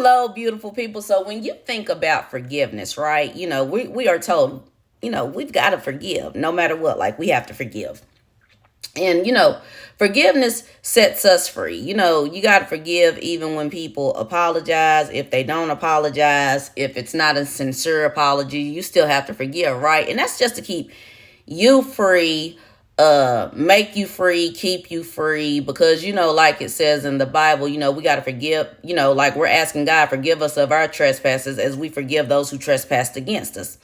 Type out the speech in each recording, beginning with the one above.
Hello, beautiful people. So when you think about forgiveness, right, we are told, we've got to forgive no matter what. Like, we have to forgive. And, forgiveness sets us free. You got to forgive even when people apologize. If they don't apologize, if it's not a sincere apology, you still have to forgive, right? And that's just to keep you free, make you free, keep you free, because like it says in the Bible, we got to forgive, like we're asking God, forgive us of our trespasses as we forgive those who trespassed against us.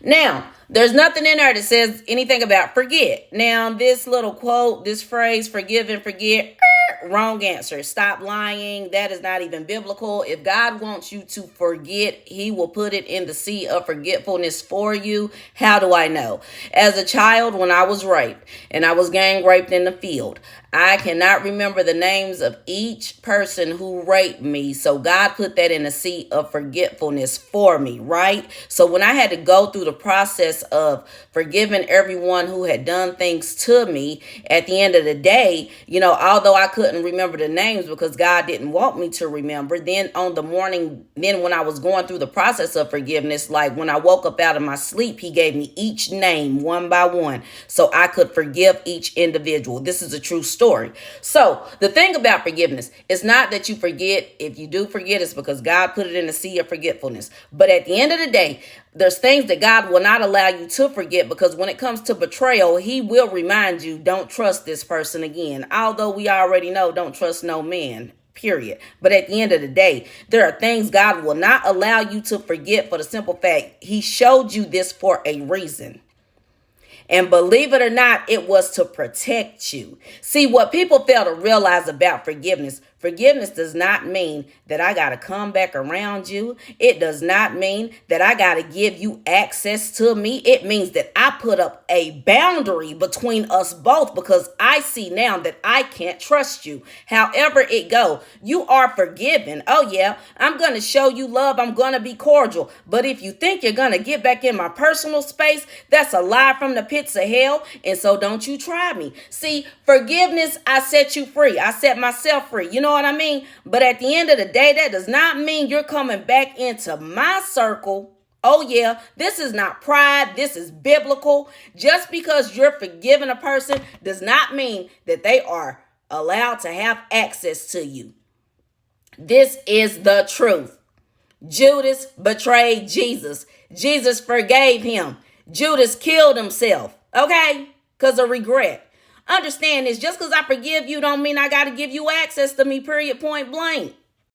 Now, there's nothing in there that says anything about forget. Now, this little quote, this phrase, forgive and forget, wrong answer. Stop lying. That is not even biblical. If God wants you to forget, he will put it in the sea of forgetfulness for you. How do I know? As a child, when I was raped and I was gang raped in the field, I cannot remember the names of each person who raped me. So God put that in the sea of forgetfulness for me, right? So when I had to go through the process of forgiving everyone who had done things to me, at the end of the day, although I couldn't remember the names because God didn't want me to remember, then on the morning, then when I was going through the process of forgiveness, like when I woke up out of my sleep, he gave me each name one by one so I could forgive each individual. This is a true story. So the thing about forgiveness is not that you forget. If you do forget, it's because God put it in the sea of forgetfulness. But at the end of the day, there's things that God will not allow you to forget, because when it comes to betrayal, he will remind you, don't trust this person again. Although we already know, don't trust no man. Period. But at the end of the day, there are things God will not allow you to forget for the simple fact he showed you this for a reason. And believe it or not, it was to protect you. See, what people fail to realize about forgiveness does not mean that I got to come back around you. It does not mean that I got to give you access to me. It means that I put up a boundary between us both, because I see now that I can't trust you. However it go, you are forgiven. Oh yeah, I'm going to show you love. I'm going to be cordial. But if you think you're going to get back in my personal space, that's a lie from the pits of hell. And so don't you try me. See, forgiveness, I set you free. I set myself free. You know what I mean? But at the end of the day, that does not mean you're coming back into my circle. Oh yeah, this is not pride. This is biblical. Just because you're forgiving a person does not mean that they are allowed to have access to you. This is the truth. Judas betrayed Jesus. Jesus forgave him. Judas killed himself. Okay? Because of regret. Understand this, just because I forgive you don't mean I got to give you access to me, period, point blank.